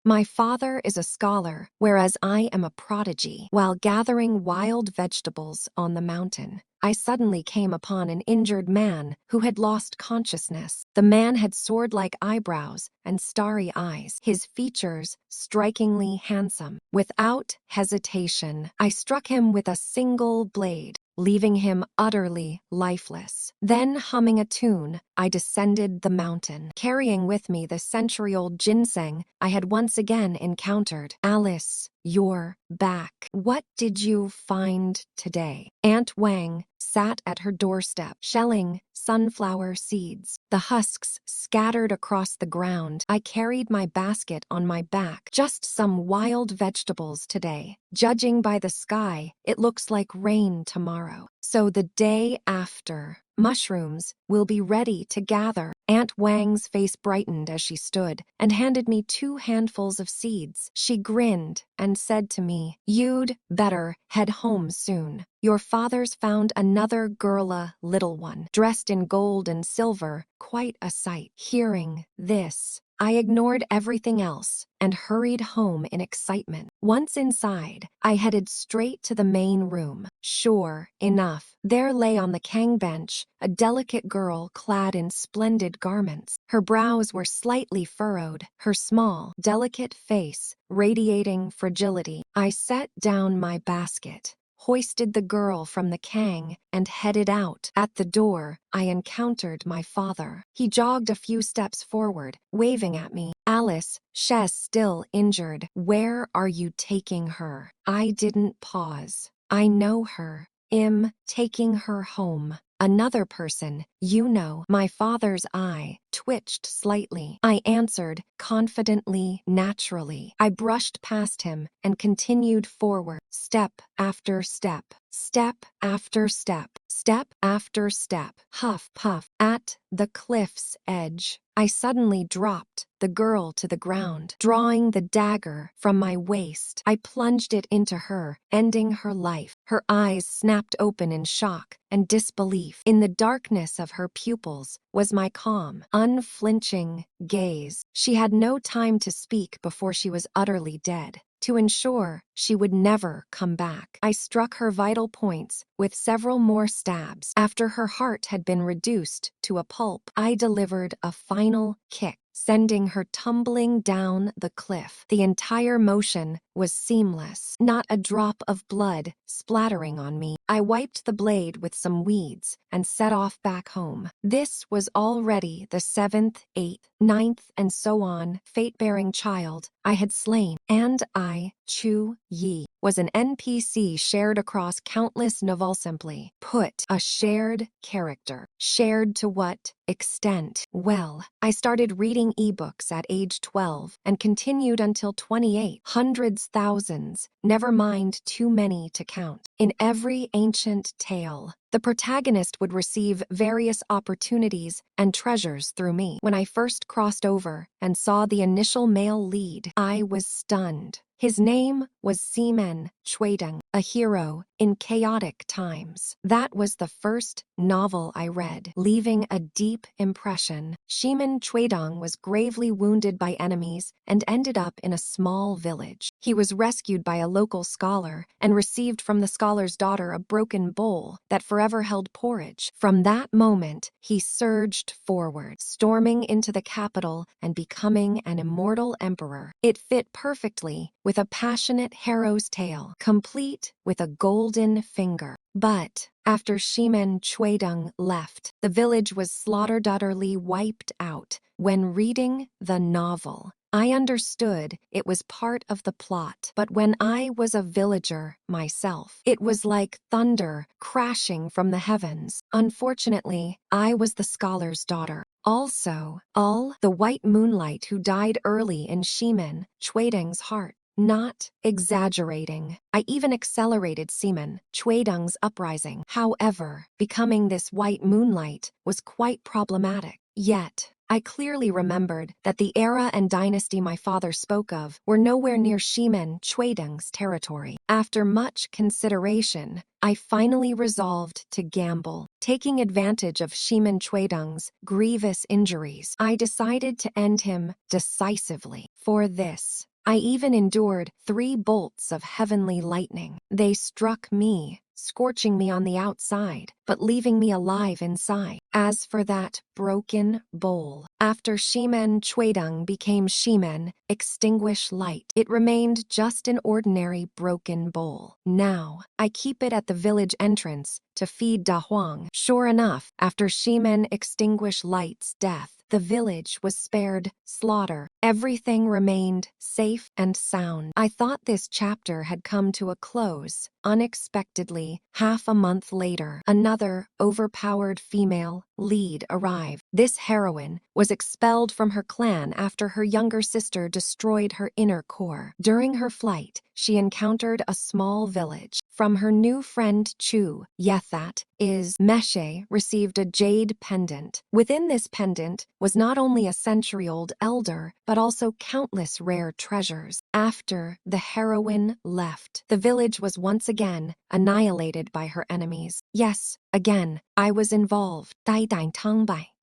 My father is a scholar, whereas I am a prodigy. While gathering wild vegetables on the mountain, I suddenly came upon an injured man who had lost consciousness. The man had sword-like eyebrows and starry eyes, his features strikingly handsome. Without hesitation, I struck him with a single blade, leaving him utterly lifeless. Then, humming a tune, I descended the mountain, carrying with me the century-old ginseng I had once again encountered. Alice, you're back. What did you find today? Aunt Wang sat at her doorstep, shelling sunflower seeds. The husks scattered across the ground. I carried my basket on my back. Just some wild vegetables today. Judging by the sky, it looks like rain tomorrow. So the day after, mushrooms will be ready to gather. Aunt Wang's face brightened as she stood and handed me 2 handfuls of seeds. She grinned and said to me, "You'd better head home soon. Your father's found another girl.I little one, dressed in gold and silver, quite a sight." Hearing this, I ignored everything else and hurried home in excitement. Once inside, I headed straight to the main room. Sure enough, there lay on the Kang bench a delicate girl clad in splendid garments. Her brows were slightly furrowed, her small, delicate face radiating fragility. I set down my basket, hoisted the girl from the Kang, and headed out. At the door, I encountered my father. He jogged a few steps forward, waving at me. "Alice, she's still injured. Where are you taking her?" I didn't pause. "I know her. I'm taking her home." "Another person, you know." My father's eye twitched slightly. I answered, confidently, naturally. I brushed past him and continued forward, step after step, step after step, step after step. Huff, puff. At the cliff's edge, I suddenly dropped the girl to the ground. Drawing the dagger from my waist, I plunged it into her, ending her life. Her eyes snapped open in shock and disbelief. In the darkness of her pupils was my calm, unflinching gaze. She had no time to speak before she was utterly dead. To ensure she would never come back, I struck her vital points with several more stabs. After her heart had been reduced to a pulp, I delivered a final kick, sending her tumbling down the cliff. The entire motion was seamless, not a drop of blood splattering on me. I wiped the blade with some weeds and set off back home. This was already the 7th, 8th, 9th, and so on fate-bearing child I had slain, and I, Chu Yi, was an NPC shared across countless novels. Simply put, a shared character. Shared to what extent? Well, I started reading ebooks at age 12 and continued until 28. Hundreds, thousands, never mind too many to count. In every ancient tale, the protagonist would receive various opportunities and treasures through me. When I first crossed over and saw the initial male lead, I was stunned. His name was Seaman Chuideng, a hero in chaotic times. That was the first novel I read, leaving a deep impression. Seaman Chuideng was gravely wounded by enemies and ended up in a small village. He was rescued by a local scholar and received from the scholar's daughter a broken bowl that forever held porridge. From that moment, he surged forward, storming into the capital and becoming an immortal emperor. It fit perfectly with a passionate hero's tale, complete with a golden finger. But after Seaman Chuideng left, the village was slaughtered, utterly wiped out. When reading the novel, I understood it was part of the plot, but when I was a villager myself, it was like thunder crashing from the heavens. Unfortunately, I was the scholar's daughter. Also, the white moonlight who died early in Seaman Chuideng's heart. Not exaggerating. I even accelerated Seaman Chuideng's uprising. However, becoming this white moonlight was quite problematic. Yet, I clearly remembered that the era and dynasty my father spoke of were nowhere near Seaman Chuideng's territory. After much consideration, I finally resolved to gamble. Taking advantage of Seaman Chuideng's grievous injuries, I decided to end him decisively. For this, I even endured 3 bolts of heavenly lightning. They struck me, scorching me on the outside, but leaving me alive inside. As for that broken bowl, after Shimen Chuedong became Shimen, extinguish light, it remained just an ordinary broken bowl. Now, I keep it at the village entrance to feed Da Huang. Sure enough, after Shimen extinguish light's death, the village was spared slaughter. Everything remained safe and sound. I thought this chapter had come to a close. Unexpectedly, half a month later, another overpowered female lead arrived. This heroine was expelled from her clan after her younger sister destroyed her inner core. During her flight, she encountered a small village. From her new friend Chu, Yethat is Meshe received a jade pendant. Within this pendant was not only a century-old elder, but also countless rare treasures. After the heroine left, the village was once again annihilated by her enemies. Yes, again, I was involved.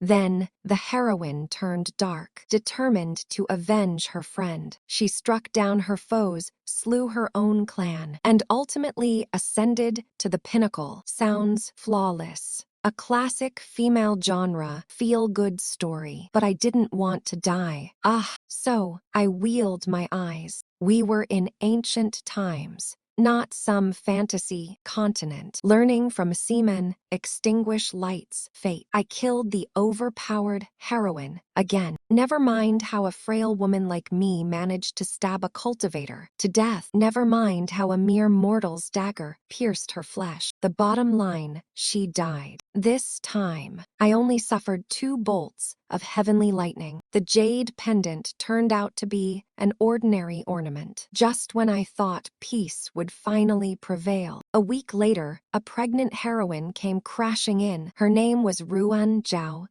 Then, the heroine turned dark, determined to avenge her friend. She struck down her foes, slew her own clan, and ultimately ascended to the pinnacle. Sounds flawless. A classic female genre feel-good story, but I didn't want to die. So I wheeled my eyes. We were in ancient times, not some fantasy continent. Learning from seamen, extinguish light's fate. I killed the overpowered heroine again. Never mind how a frail woman like me managed to stab a cultivator to death. Never mind how a mere mortal's dagger pierced her flesh. The bottom line, she died. This time, I only suffered 2 bolts of heavenly lightning. The jade pendant turned out to be an ordinary ornament. Just when I thought peace would finally prevail. A week later, a pregnant heroine came crashing in. Her name was Ruan Zhao.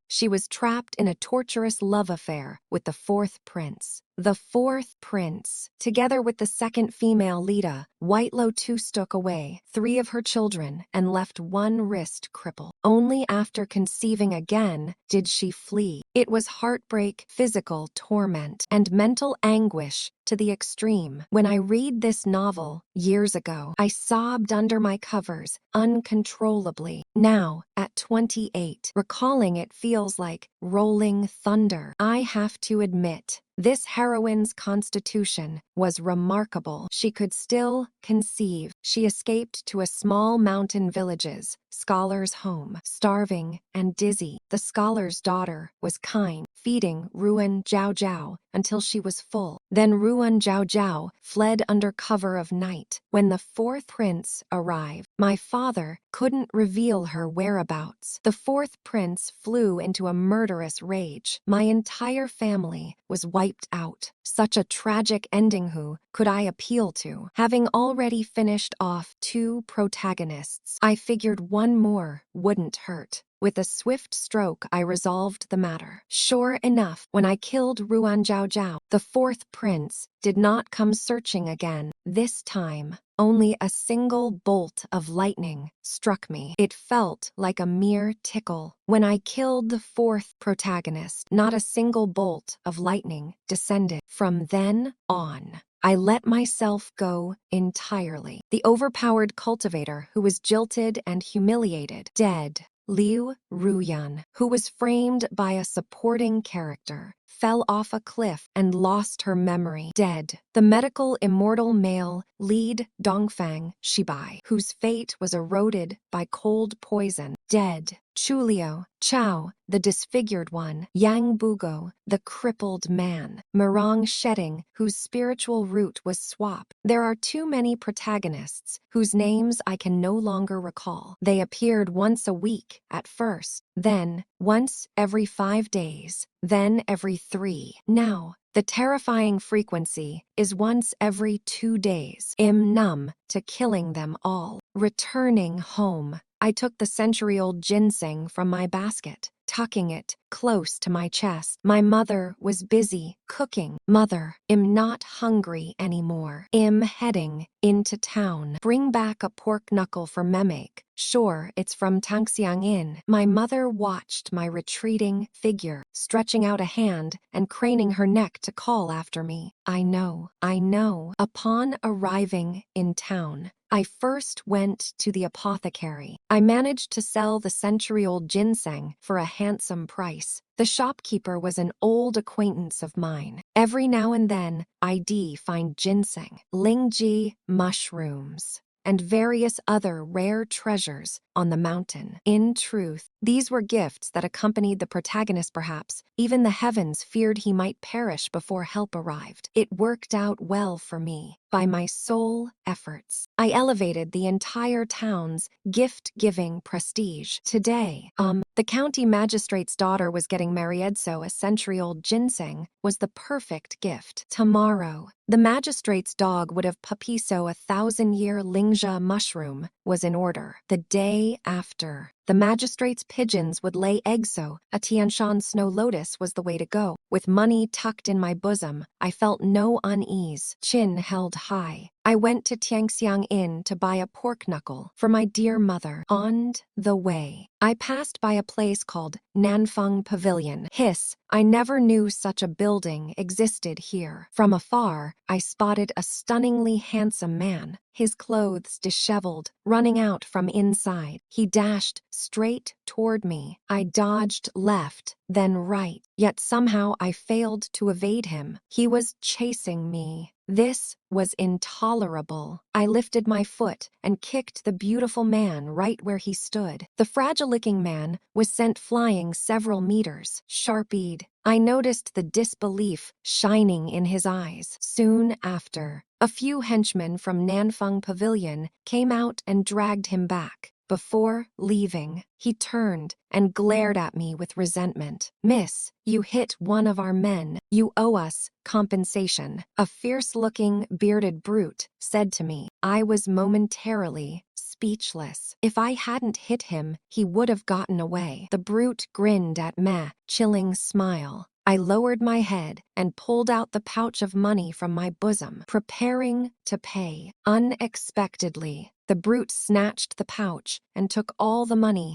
She was trapped in a torturous love affair with the 4th prince. The 4th prince, together with the 2nd female Lita, Whitelo took away 3 of her children and left 1 wrist crippled. Only after conceiving again did she flee. It was heartbreak, physical torment, and mental anguish to the extreme. When I read this novel years ago, I sobbed under my covers uncontrollably. Now, at 28, recalling it feels like rolling thunder. I have to admit, this heroine's constitution was remarkable. She could still conceive. She escaped to a small mountain village's scholar's home, starving and dizzy. The scholar's daughter was kind, feeding Ruan Zhao until she was full. Then Ruan Zhao fled under cover of night. When the 4th prince arrived, my father couldn't reveal her whereabouts. The 4th prince flew into a murderous rage. My entire family was wiped out. Such a tragic ending. Who could I appeal to? Having already finished off 2 protagonists, I figured 1 more wouldn't hurt. With a swift stroke, I resolved the matter. Sure enough, when I killed Ruan Zhao, the 4th prince did not come searching again. This time, only a single bolt of lightning struck me. It felt like a mere tickle. When I killed the 4th protagonist, not a single bolt of lightning descended. From then on, I let myself go entirely. The overpowered cultivator who was jilted and humiliated, dead. Liu Ruyan, who was framed by a supporting character, fell off a cliff and lost her memory, dead. The medical immortal male lead Dongfang Shibai, whose fate was eroded by cold poison, dead. Chulio Chao, the disfigured one, Yang Bugo, the crippled man, Mirang Shedding, whose spiritual root was swap. There are too many protagonists whose names I can no longer recall. They appeared once a week at first, then once every 5 days, then every 3. Now, the terrifying frequency is once every 2 days. I'm numb to killing them all. Returning home, I took the century-old ginseng from my basket, tucking it close to my chest. My mother was busy cooking. Mother, I'm not hungry anymore. I'm heading into town. Bring back a pork knuckle for Memek. Sure, it's from Tangxiang Inn. My mother watched my retreating figure, stretching out a hand and craning her neck to call after me. I know, I know. Upon arriving in town, I first went to the apothecary. I managed to sell the century-old ginseng for a handsome price. The shopkeeper was an old acquaintance of mine. Every now and then, I'd find ginseng, lingji, mushrooms, and various other rare treasures on the mountain. In truth, these were gifts that accompanied the protagonist perhaps. Even the heavens feared he might perish before help arrived. It worked out well for me. By my sole efforts, I elevated the entire town's gift-giving prestige. Today, the county magistrate's daughter was getting married, so a century-old ginseng was the perfect gift. Tomorrow, the magistrate's dog would have puppy, so a 1,000-year lingja mushroom was in order. The day after, the magistrate's pigeons would lay eggs, so a Tianshan snow lotus was the way to go. With money tucked in my bosom, I felt no unease, chin held high. I went to Tiangxiang Inn to buy a pork knuckle for my dear mother. On the way, I passed by a place called Nanfeng Pavilion. Hiss, I never knew such a building existed here. From afar, I spotted a stunningly handsome man, his clothes disheveled, running out from inside. He dashed straight toward me. I dodged left, then right, yet somehow I failed to evade him. He was chasing me. This was intolerable. I lifted my foot and kicked the beautiful man right where he stood. The fragile-looking man was sent flying several meters, sharp-eyed. I noticed the disbelief shining in his eyes. Soon after, a few henchmen from Nanfeng Pavilion came out and dragged him back. Before leaving, he turned and glared at me with resentment. "Miss, you hit one of our men. You owe us compensation," a fierce-looking, bearded brute said to me. I was momentarily speechless. If I hadn't hit him, he would have gotten away. The brute grinned at me, chilling smile. I lowered my head and pulled out the pouch of money from my bosom, preparing to pay. Unexpectedly, the brute snatched the pouch and took all the money.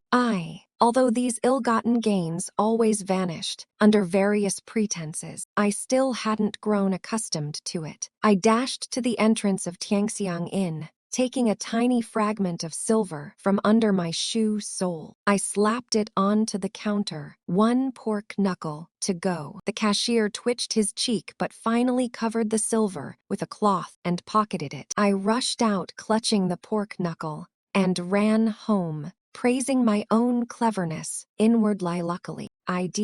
Although these ill-gotten gains always vanished under various pretenses, I still hadn't grown accustomed to it. I dashed to the entrance of Tiangxiang Inn, taking a tiny fragment of silver from under my shoe sole. I slapped it onto the counter. "1 pork knuckle to go." The cashier twitched his cheek but finally covered the silver with a cloth and pocketed it. I rushed out clutching the pork knuckle and ran home, praising my own cleverness. Inwardly, luckily, I'd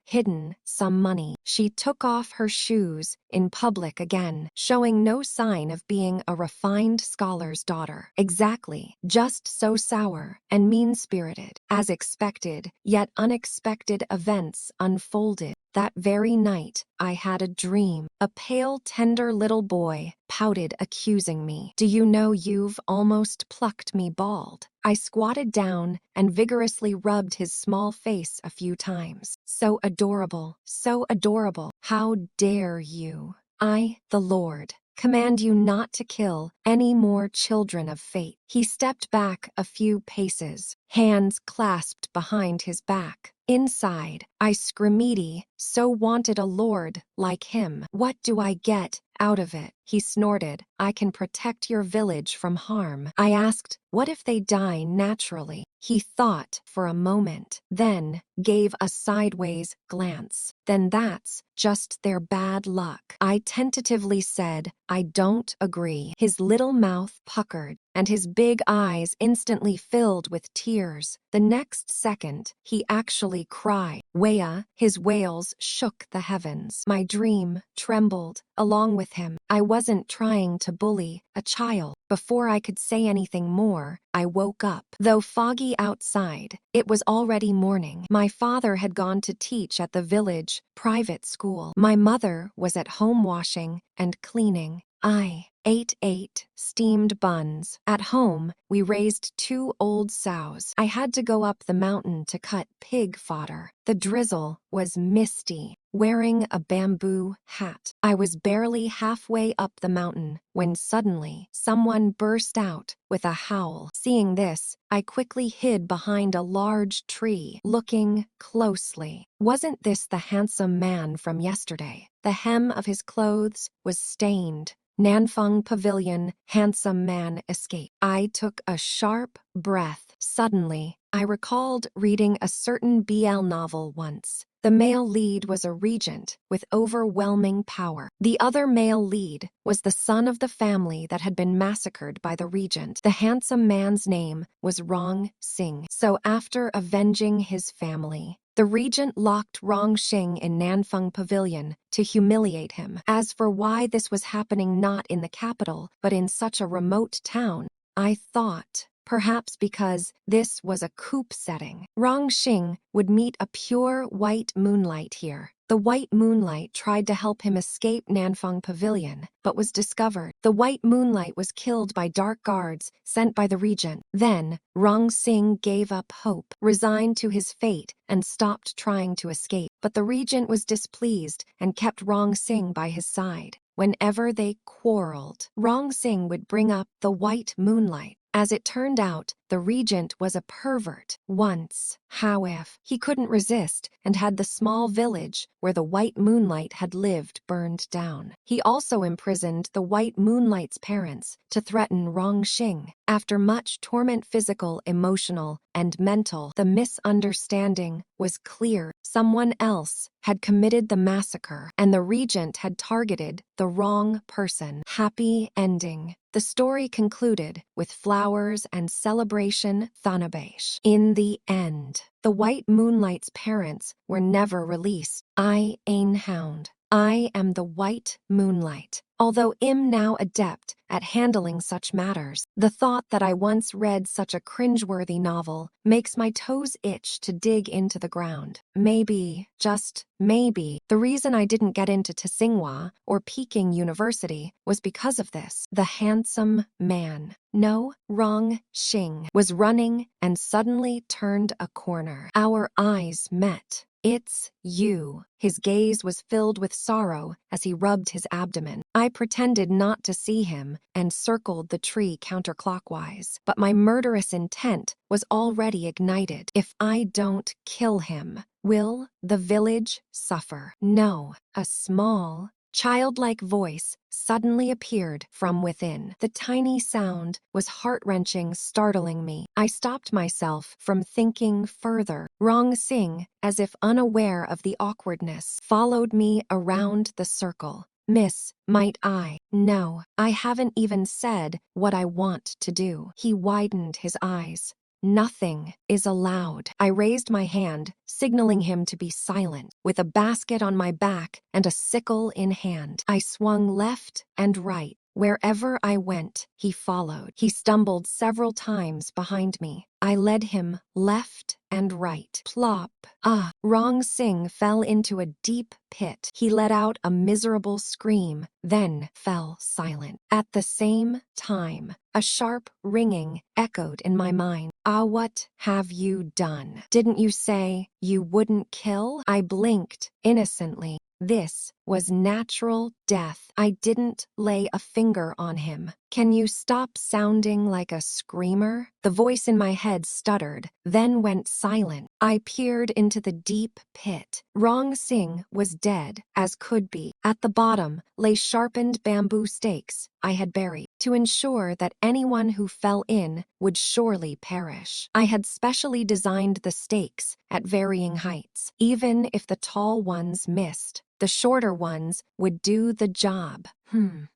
hidden some money. She took off her shoes in public again, showing no sign of being a refined scholar's daughter. Exactly, just so sour and mean-spirited. As expected, yet unexpected events unfolded. That very night, I had a dream. A pale, tender little boy pouted, accusing me. "Do you know you've almost plucked me bald?" I squatted down and vigorously rubbed his small face a few times. "So adorable, so adorable. How dare you? I, the Lord, command you not to kill any more children of fate." He stepped back a few paces, hands clasped behind his back. Inside, I screamed, so wanted a lord like him. "What do I get out of it?" He snorted. "I can protect your village from harm." I asked, "What if they die naturally?" He thought for a moment, then gave a sideways glance. "Then that's just their bad luck." I tentatively said, "I don't agree." His little mouth puckered, and his big eyes instantly filled with tears. The next second, he actually cried. Wea, his wails shook the heavens. My dream trembled along with him. I wasn't trying to bully a child. Before I could say anything more, I woke up. Though foggy outside, it was already morning. My father had gone to teach at the village private school. My mother was at home washing and cleaning. I ate steamed buns. At home, we raised 2 old sows. I had to go up the mountain to cut pig fodder. The drizzle was misty. Wearing a bamboo hat, I was barely halfway up the mountain when suddenly someone burst out with a howl. Seeing this, I quickly hid behind a large tree, looking closely. Wasn't this the handsome man from yesterday? The hem of his clothes was stained. Nanfeng Pavilion, handsome man escape. I took a sharp breath. Suddenly, I recalled reading a certain BL novel once. The male lead was a regent with overwhelming power. The other male lead was the son of the family that had been massacred by the regent. The handsome man's name was Rong Sing. So after avenging his family, the regent locked Rong Xing in Nanfeng Pavilion to humiliate him. As for why this was happening not in the capital, but in such a remote town, I thought perhaps because this was a coup setting. Rong Xing would meet a pure white moonlight here. The white moonlight tried to help him escape Nanfeng Pavilion, but was discovered. The white moonlight was killed by dark guards sent by the regent. Then, Rong Xing gave up hope, resigned to his fate, and stopped trying to escape. But the regent was displeased and kept Rong Xing by his side. Whenever they quarreled, Rong Xing would bring up the white moonlight. As it turned out, the regent was a pervert. Once, however, he couldn't resist and had the small village where the white moonlight had lived burned down. He also imprisoned the white moonlight's parents to threaten Rong Xing. After much torment, physical, emotional, and mental, the misunderstanding was clear. Someone else had committed the massacre, and the regent had targeted the wrong person. Happy ending. The story concluded with flowers and celebration thanabesh. In the end, the white moonlight's parents were never released. I Ain Hound. I am the white moonlight. Although I'm now adept at handling such matters, the thought that I once read such a cringeworthy novel makes my toes itch to dig into the ground. Maybe, just maybe, the reason I didn't get into Tsinghua or Peking University was because of this. The handsome man, no, Rong Xing, was running and suddenly turned a corner. Our eyes met. It's you. His gaze was filled with sorrow as he rubbed his abdomen. I pretended not to see him and circled the tree counterclockwise, but my murderous intent was already ignited. If I don't kill him, will the village suffer? No. A small, childlike voice suddenly appeared from within. The tiny sound was heart-wrenching, startling me. I stopped myself from thinking further. Rong Xing, as if unaware of the awkwardness, followed me around the circle. Miss, might I? No, I haven't even said what I want to do. He widened his eyes. Nothing is allowed. I raised my hand, signaling him to be silent. With a basket on my back and a sickle in hand, I swung left and right. Wherever I went, he followed. He stumbled several times behind me. I led him left and right. Plop. Ah! Rong Xing fell into a deep pit. He let out a miserable scream, then fell silent. At the same time, a sharp ringing echoed in my mind. Ah, what have you done? Didn't you say you wouldn't kill? I blinked innocently. This was natural death. I didn't lay a finger on him. Can you stop sounding like a screamer? The voice in my head stuttered, then went silent. I peered into the deep pit. Rong Xing was dead, as could be. At the bottom lay sharpened bamboo stakes I had buried, to ensure that anyone who fell in would surely perish. I had specially designed the stakes at varying heights. Even if the tall ones missed, the shorter ones would do the job.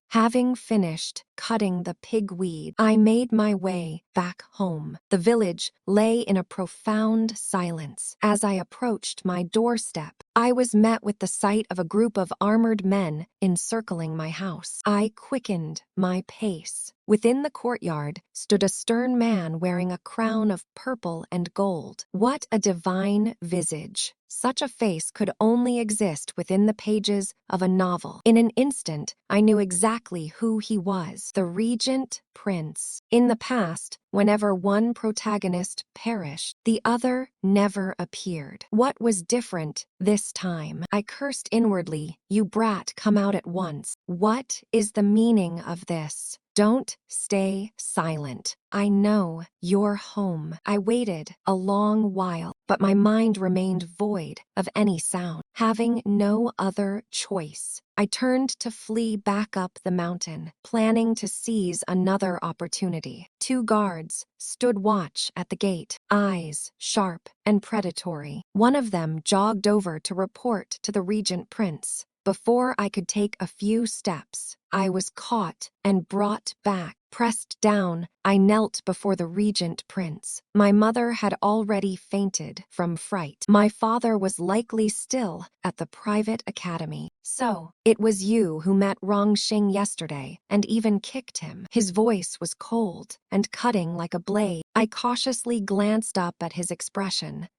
Having finished, cutting the pigweed. I made my way back home. The village lay in a profound silence. As I approached my doorstep, I was met with the sight of a group of armored men encircling my house. I quickened my pace. Within the courtyard stood a stern man wearing a crown of purple and gold. What a divine visage! Such a face could only exist within the pages of a novel. In an instant, I knew exactly who he was: the Regent Prince. In the past, whenever one protagonist perished, the other never appeared. What was different this time? I cursed inwardly. You brat, come out at once. What is the meaning of this? Don't stay silent. I know you're home. I waited a long while, but my mind remained void of any sound. Having no other choice, I turned to flee back up the mountain, planning to seize another opportunity. 2 guards stood watch at the gate, eyes sharp and predatory. One of them jogged over to report to the Regent Prince. Before I could take a few steps, I was caught and brought back. Pressed down, I knelt before the Regent Prince. My mother had already fainted from fright. My father was likely still at the private academy. So, it was you who met Rongxing yesterday and even kicked him. His voice was cold and cutting like a blade. I cautiously glanced up at his expression.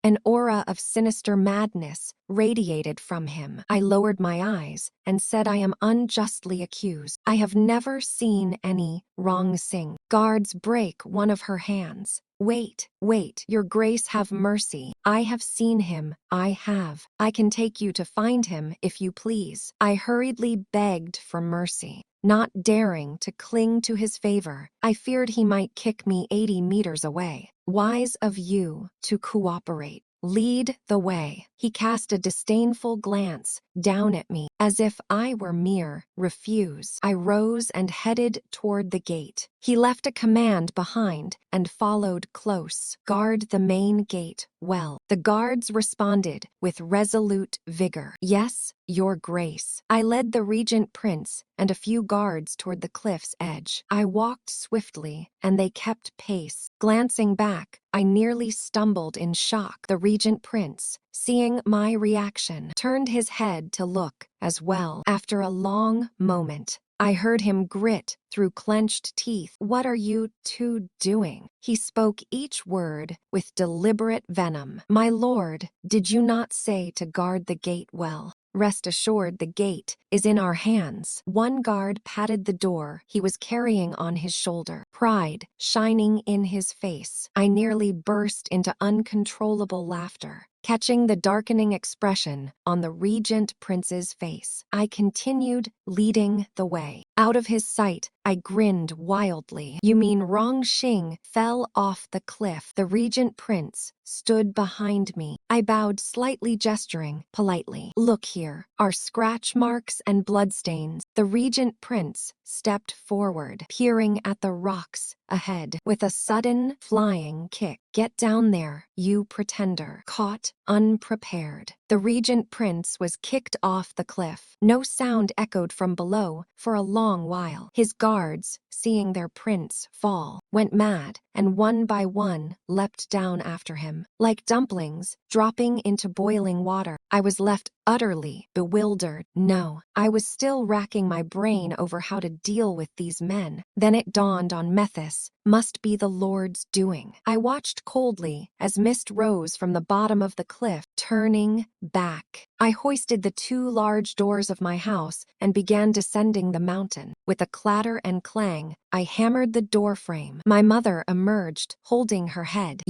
An aura of sinister madness radiated from him. I lowered my eyes and said, I am unjustly accused. I have never seen any Rongxing. Guards break one of her hands. Wait, your grace, have mercy. I have seen him. I have. I can take you to find him if you please. I hurriedly begged for mercy, not daring to cling to his favor. I feared he might kick me 80 meters away. Wise of you to cooperate. Lead the way. He cast a disdainful glance down at me, as if I were mere refuse. I rose and headed toward the gate. He left a command behind and followed close. Guard the main gate well. The guards responded with resolute vigor. Yes, your grace. I led the Regent Prince and a few guards toward the cliff's edge. I walked swiftly, and they kept pace. Glancing back, I nearly stumbled in shock. The Regent Prince, seeing my reaction, turned his head to look as well. After a long moment, I heard him grit through clenched teeth. What are you two doing? He spoke each word with deliberate venom. My lord, did you not say to guard the gate well? Rest assured, the gate is in our hands. One guard patted the door he was carrying on his shoulder, pride shining in his face. I nearly burst into uncontrollable laughter, catching the darkening expression on the Regent Prince's face. I continued leading the way. Out of his sight, I grinned wildly. You mean Rongxing fell off the cliff? The Regent Prince stood behind me. I bowed slightly, gesturing politely. Look here, are scratch marks and bloodstains. The Regent Prince stepped forward, peering at the rocks ahead. With a sudden flying kick, get down there, you pretender. Caught unprepared, the Regent Prince was kicked off the cliff. No sound echoed from below for a long while. His guards, seeing their prince fall, went mad, and one by one leapt down after him, like dumplings dropping into boiling water. I was left utterly bewildered. No, I was still racking my brain over how to deal with these men. Then it dawned on Methys, must be the Lord's doing. I watched coldly as mist rose from the bottom of the cliff, turning back. I hoisted the 2 large doors of my house and began descending the mountain. With a clatter and clang, I hammered the door frame. My mother emerged, holding her head.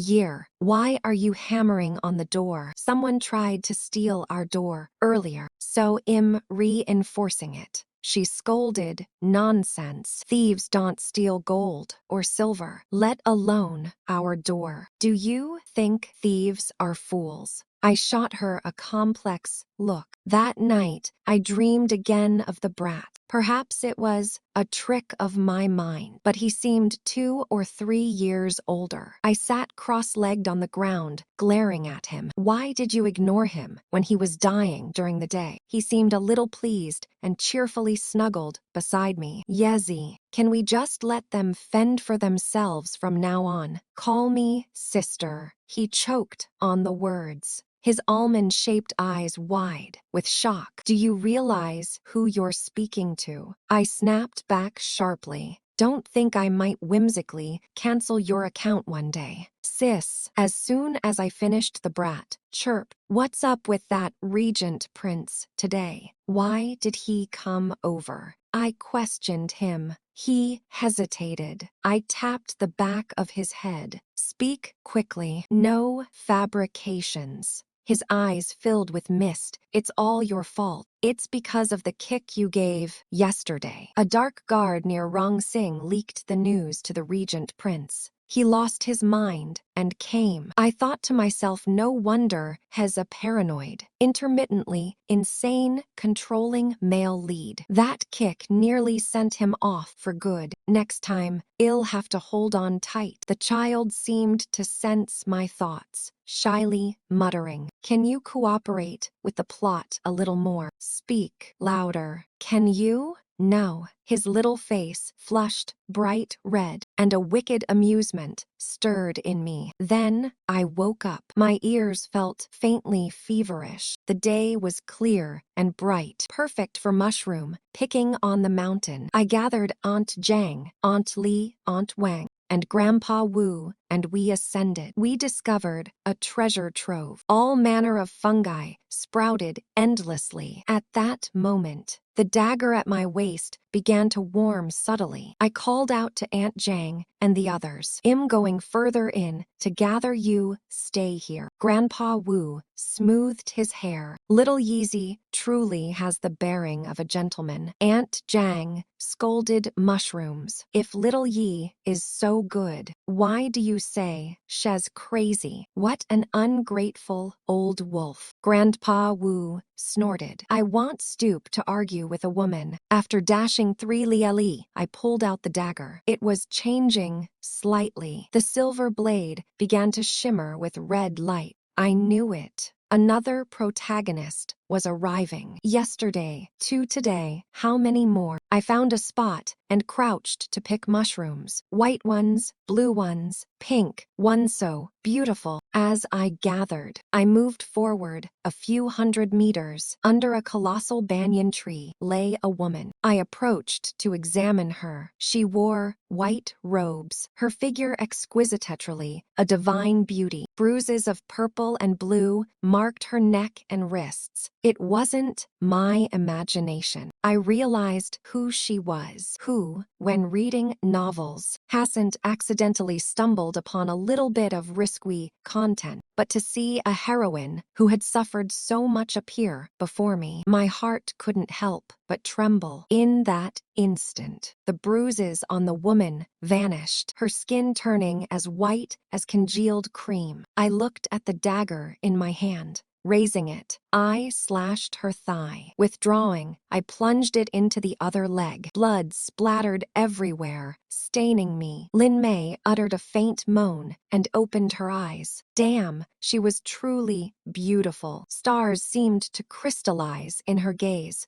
Why are you hammering on the door? Someone tried to steal our door earlier, so I'm reinforcing it. She scolded. Nonsense. Thieves don't steal gold or silver, let alone our door. Do you think thieves are fools? I shot her a complex look. That night, I dreamed again of the brat, Perhaps it was a trick of my mind, but he seemed 2 or 3 years older. I sat cross-legged on the ground, glaring at him. Why did you ignore him when he was dying during the day? He seemed a little pleased and cheerfully snuggled beside me. Yezi, can we just let them fend for themselves from now on? Call me sister. He choked on the words, his almond-shaped eyes wide with shock. Do you realize who you're speaking to? I snapped back sharply. Don't think I might whimsically cancel your account one day. Sis, as soon as I finished the brat chirp, what's up with that regent prince today? Why did he come over? I questioned him. He hesitated. I tapped the back of his head. Speak quickly. No fabrications. His eyes filled with mist. It's all your fault. It's because of the kick you gave yesterday. A dark guard near Rong Sing leaked the news to the regent prince. He lost his mind and came. I thought to myself, no wonder he's a paranoid, intermittently insane, controlling male lead. That kick nearly sent him off for good. Next time, I'll have to hold on tight. The child seemed to sense my thoughts, shyly muttering, can you cooperate with the plot a little more? Speak louder. Can you? No. His little face flushed bright red, and a wicked amusement stirred in me. Then I woke up. My ears felt faintly feverish. The day was clear and bright, perfect for mushroom picking on the mountain. I gathered Aunt Jang, Aunt Li, Aunt Wang, and Grandpa Wu, and we ascended. We discovered a treasure trove. All manner of fungi sprouted endlessly. At that moment, the dagger at my waist began to warm subtly. I called out to Aunt Jang and the others. I'm going further in to gather you. Stay here. Grandpa Wu smoothed his hair. Little Yeezy truly has the bearing of a gentleman. Aunt Jang scolded mushrooms. If little Yi is so good, why do you say she's crazy? What an ungrateful old wolf. Grandpa Wu snorted. I won't stoop to argue with a woman. After dashing 3 lieli, I pulled out the dagger. It was changing slightly. The silver blade began to shimmer with red light. I knew it. Another protagonist was arriving. Yesterday, 2 today, how many more? I found a spot and crouched to pick mushrooms. White ones, blue ones, pink, home.So, beautiful. As I gathered, I moved forward a few hundred meters. Under a colossal banyan tree lay a woman. I approached to examine her. She wore white robes, her figure exquisitely, a divine beauty. Bruises of purple and blue marked her neck and wrists. It wasn't my imagination. I realized who she was, who, when reading novels, hasn't accidentally stumbled upon a little bit of risky content. But to see a heroine who had suffered so much appear before me, my heart couldn't help but tremble. In that instant, the bruises on the woman vanished, her skin turning as white as congealed cream. I looked at the dagger in my hand. Raising it, I slashed her thigh. Withdrawing, I plunged it into the other leg. Blood splattered everywhere, staining me. Lin Mei uttered a faint moan and opened her eyes. Damn, she was truly beautiful. Stars seemed to crystallize in her gaze.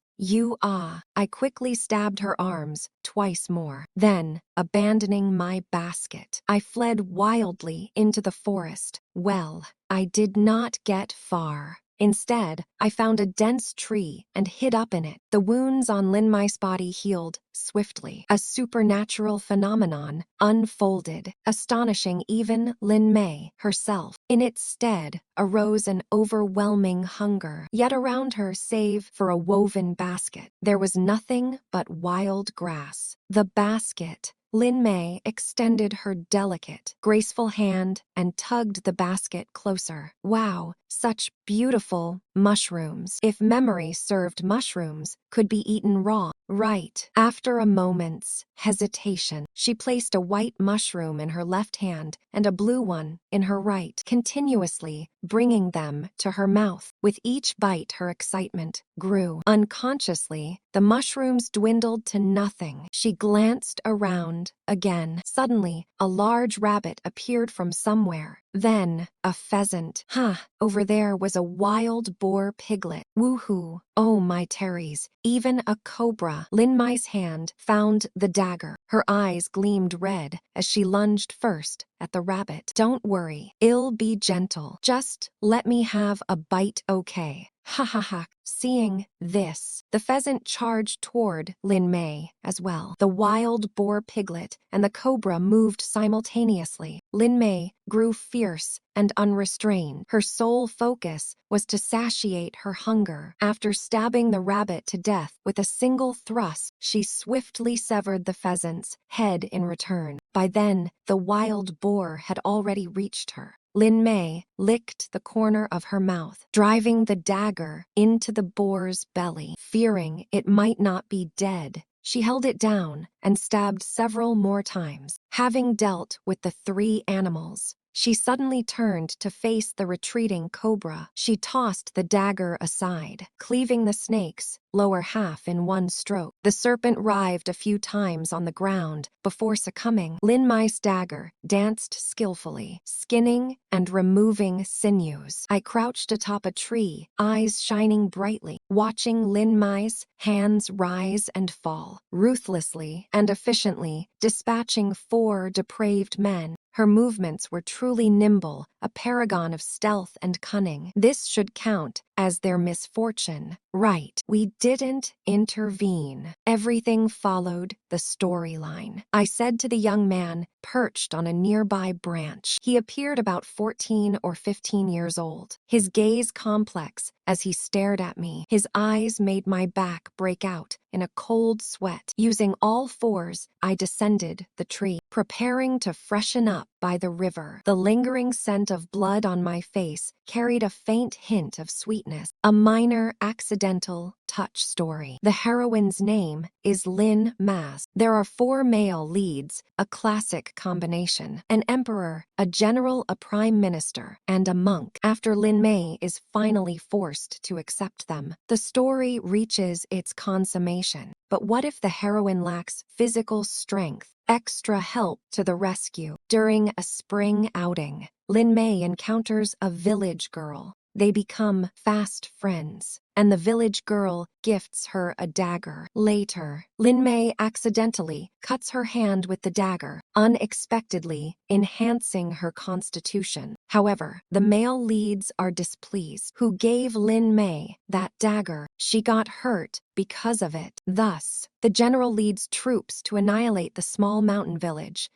I quickly stabbed her arms twice more. Then, abandoning my basket, I fled wildly into the forest. Well, I did not get far. Instead, I found a dense tree and hid up in it. The wounds on Lin Mei's body healed swiftly. A supernatural phenomenon unfolded, astonishing even Lin Mei herself. In its stead arose an overwhelming hunger. Yet around her, save for a woven basket, there was nothing but wild grass. The basket. Lin Mei extended her delicate, graceful hand and tugged the basket closer. Wow, Such beautiful mushrooms. If memory served, mushrooms could be eaten raw. Right. After a moment's hesitation, she placed a white mushroom in her left hand and a blue one in her right, continuously bringing them to her mouth. With each bite, her excitement grew. Unconsciously, the mushrooms dwindled to nothing. She glanced around again. Suddenly, a large rabbit appeared from somewhere. Then, a pheasant. Over there was a wild boar piglet. Woohoo! Oh my terries, even a cobra. Lin Mai's hand found the dagger. Her eyes gleamed red as she lunged first at the rabbit. Don't worry, I'll be gentle. Just let me have a bite, okay? Ha ha ha. Seeing this, the pheasant charged toward Lin Mei as well. The wild boar piglet and the cobra moved simultaneously. Lin Mei grew fierce and unrestrained. Her sole focus was to satiate her hunger. After stabbing the rabbit to death with a single thrust, she swiftly severed the pheasant's head in return. By then, the wild boar had already reached her. Lin Mei licked the corner of her mouth, driving the dagger into the boar's belly. Fearing it might not be dead, she held it down and stabbed several more times. Having dealt with the 3 animals, she suddenly turned to face the retreating cobra. She tossed the dagger aside, cleaving the snake's lower half in one stroke. The serpent writhed a few times on the ground before succumbing. Lin Mai's dagger danced skillfully, skinning and removing sinews. I crouched atop a tree, eyes shining brightly, watching Lin Mai's hands rise and fall, ruthlessly and efficiently dispatching 4 depraved men. Her movements were truly nimble, a paragon of stealth and cunning. This should count as their misfortune. Right. We didn't intervene. Everything followed the storyline. I said to the young man perched on a nearby branch. He appeared about 14 or 15 years old. His gaze complex as he stared at me. His eyes made my back break out in a cold sweat. Using all 4s, I descended the tree, preparing to freshen up by the river. The lingering scent of blood on my face carried a faint hint of sweetness. A minor accidental touch story. The heroine's name is Lin Mas. There are 4 male leads, a classic combination. An emperor, a general, a prime minister, and a monk. After Lin Mei is finally forced to accept them, the story reaches its consummation. But what if the heroine lacks physical strength? Extra help to the rescue. During a spring outing, Lin Mei encounters a village girl. They become fast friends, and the village girl gifts her a dagger. Later, Lin Mei accidentally cuts her hand with the dagger, unexpectedly enhancing her constitution. However, the male leads are displeased. Who gave Lin Mei that dagger? She got hurt because of it. Thus, the general leads troops to annihilate the small mountain village.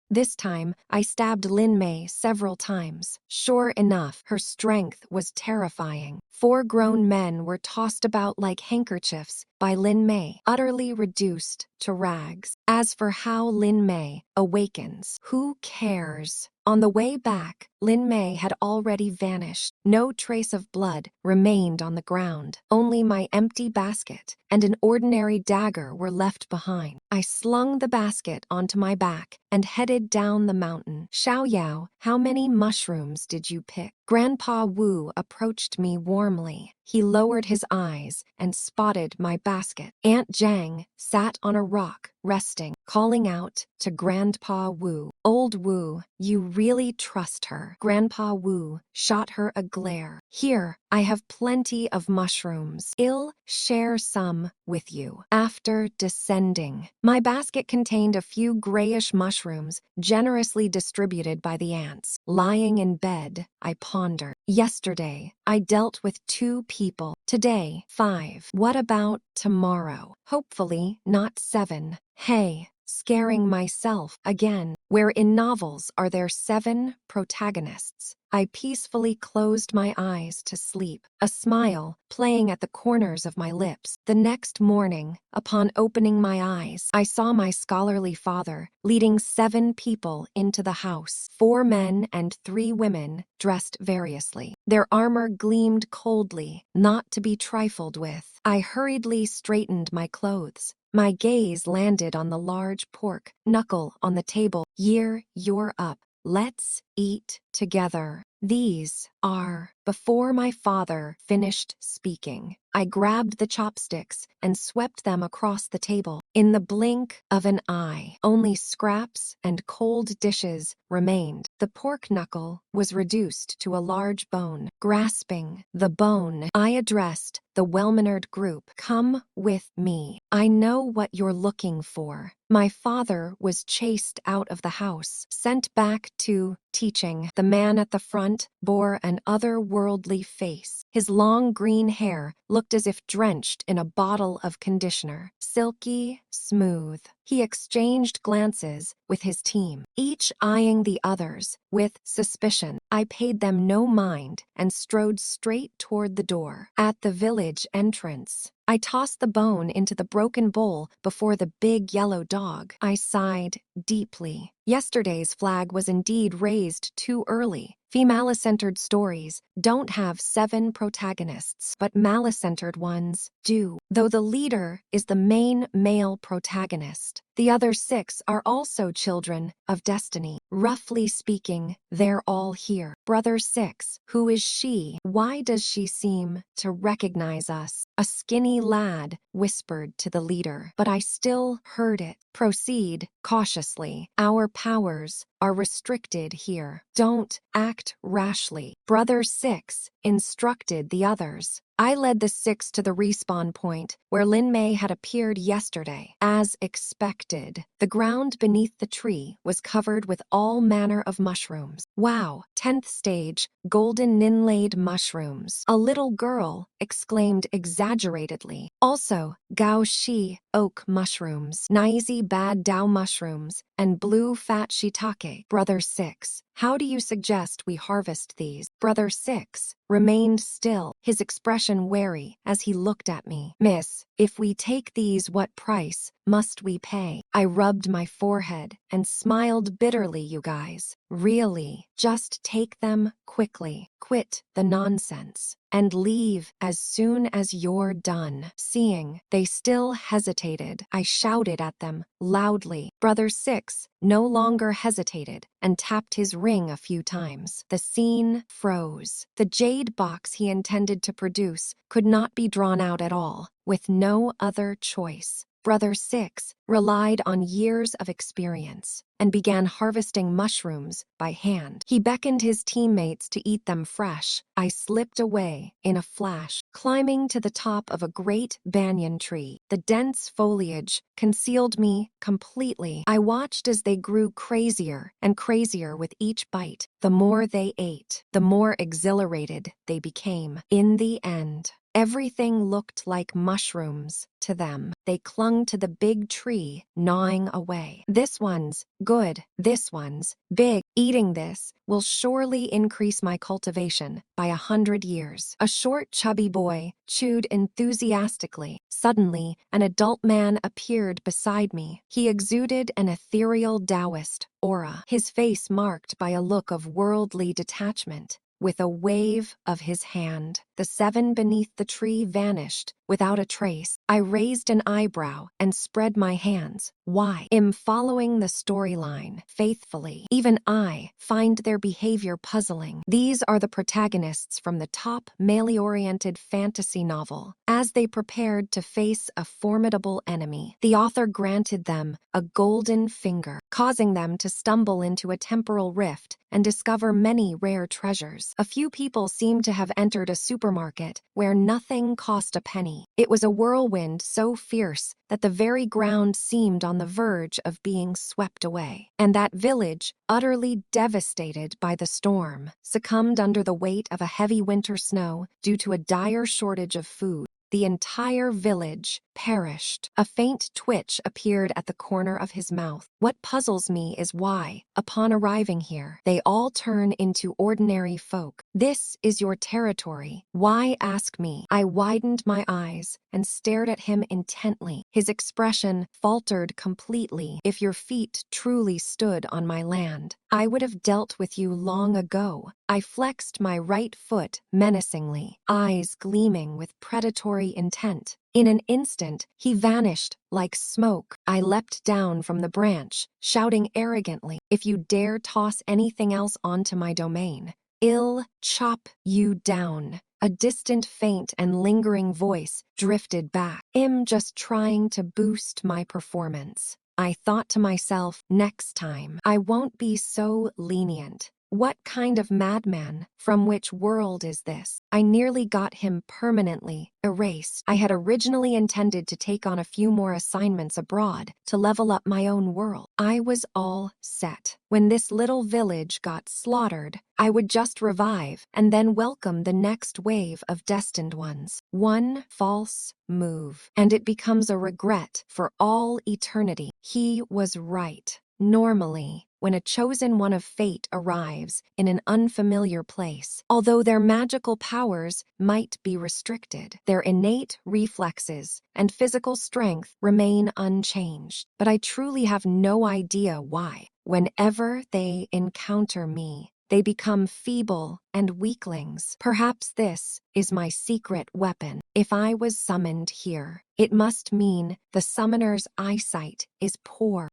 This time, I stabbed Lin Mei several times. Sure enough, her strength was terrifying. 4 grown men were tossed about like handkerchiefs by Lin Mei, utterly reduced to rags. As for how Lin Mei awakens, who cares? On the way back, Lin Mei had already vanished. No trace of blood remained on the ground. Only my empty basket and an ordinary dagger were left behind. I slung the basket onto my back and headed down the mountain. Xiao Yao, how many mushrooms did you pick? Grandpa Wu approached me warmly. He lowered his eyes and spotted my basket. Aunt Zhang sat on a rock, resting, calling out to Grandpa Wu. Old Wu, you really trust her? Grandpa Wu shot her a glare. Here, I have plenty of mushrooms. I'll share some with you. After descending, my basket contained a few grayish mushrooms, generously distributed by the ants. Lying in bed, I pondered. Yesterday, I dealt with 2 people. Today, 5. What about tomorrow? Hopefully, not 7. Hey, scaring myself again. Where in novels are there 7 protagonists? I peacefully closed my eyes to sleep, a smile playing at the corners of my lips. The next morning, upon opening my eyes, I saw my scholarly father leading 7 people into the house, 4 men and 3 women, dressed variously. Their armor gleamed coldly, not to be trifled with. I hurriedly straightened my clothes. My gaze landed on the large pork knuckle on the table. You're up. Let's eat together. These are. Before my father finished speaking, I grabbed the chopsticks and swept them across the table. In the blink of an eye, only scraps and cold dishes remained. The pork knuckle was reduced to a large bone. Grasping the bone, I addressed the well-mannered group. Come with me. I know what you're looking for. My father was chased out of the house, sent back to teaching. The man at the front bore an otherworldly face. His long green hair looked as if drenched in a bottle of conditioner, silky smooth. He exchanged glances with his team, each eyeing the others with suspicion. I paid them no mind and strode straight toward the door. At the village entrance, I tossed the bone into the broken bowl before the big yellow dog. I sighed deeply. Yesterday's flag was indeed raised too early. Female-centered stories don't have 7 protagonists, but male-centered ones do. Though the leader is the main male protagonist, the other 6 are also children of destiny. Roughly speaking, they're all here. Brother 6, who is she? Why does she seem to recognize us? A skinny lad whispered to the leader, but I still heard it. Proceed cautiously. Our powers are restricted here. Don't act rashly. Brother 6 instructed the others. I led the 6 to the respawn point where Lin Mei had appeared yesterday. As expected, the ground beneath the tree was covered with all manner of mushrooms. Wow, 10th stage, golden ninlaid mushrooms. A little girl exclaimed exaggeratedly. Also, Gao Shi oak mushrooms, Naizi bad Dao mushrooms, and blue fat shiitake. Brother 6, how do you suggest we harvest these? Brother 6 remained still, his expression wary as he looked at me. Miss, if we take these, what price must we pay? I rubbed my forehead and smiled bitterly. You guys, really, just take them quickly. Quit the nonsense and leave as soon as you're done. Seeing they still hesitated, I shouted at them loudly. Brother 6 no longer hesitated and tapped his ring a few times. The scene froze. The jade box he intended to produce could not be drawn out at all. With no other choice, Brother 6 relied on years of experience and began harvesting mushrooms by hand. He beckoned his teammates to eat them fresh. I slipped away in a flash, climbing to the top of a great banyan tree. The dense foliage concealed me completely. I watched as they grew crazier and crazier with each bite. The more they ate, the more exhilarated they became. In the end, everything looked like mushrooms to them. They clung to the big tree, gnawing away. This one's good. This one's big. Eating this will surely increase my cultivation by 100 years. A short, chubby boy chewed enthusiastically. Suddenly, an adult man appeared beside me. He exuded an ethereal Taoist aura, his face marked by a look of worldly detachment. With a wave of his hand, the 7 beneath the tree vanished without a trace. I raised an eyebrow and spread my hands. Why? I'm following the storyline faithfully. Even I find their behavior puzzling. These are the protagonists from the top male-oriented fantasy novel. As they prepared to face a formidable enemy, the author granted them a golden finger, causing them to stumble into a temporal rift and discover many rare treasures. A few people seemed to have entered a supermarket where nothing cost a penny. It was a whirlwind so fierce that the very ground seemed on the verge of being swept away. And that village, utterly devastated by the storm, succumbed under the weight of a heavy winter snow due to a dire shortage of food. The entire village perished. A faint twitch appeared at the corner of his mouth. What puzzles me is why, upon arriving here, they all turn into ordinary folk. This is your territory. Why ask me? I widened my eyes and stared at him intently. His expression faltered completely. If your feet truly stood on my land, I would have dealt with you long ago. I flexed my right foot menacingly, eyes gleaming with predatory intent. In an instant, he vanished like smoke. I leapt down from the branch, shouting arrogantly, "If you dare toss anything else onto my domain, I'll chop you down." A distant, faint, and lingering voice drifted back. "I'm just trying to boost my performance." I thought to myself, next time, I won't be so lenient. What kind of madman? From which world is this? I nearly got him permanently erased. I had originally intended to take on a few more assignments abroad to level up my own world. I was all set. When this little village got slaughtered, I would just revive and then welcome the next wave of destined ones. One false move, and it becomes a regret for all eternity. He was right. Normally, when a chosen one of fate arrives in an unfamiliar place, although their magical powers might be restricted, their innate reflexes and physical strength remain unchanged. But I truly have no idea why. Whenever they encounter me, they become feeble and weaklings. Perhaps this is my secret weapon. If I was summoned here, it must mean the summoner's eyesight is poor.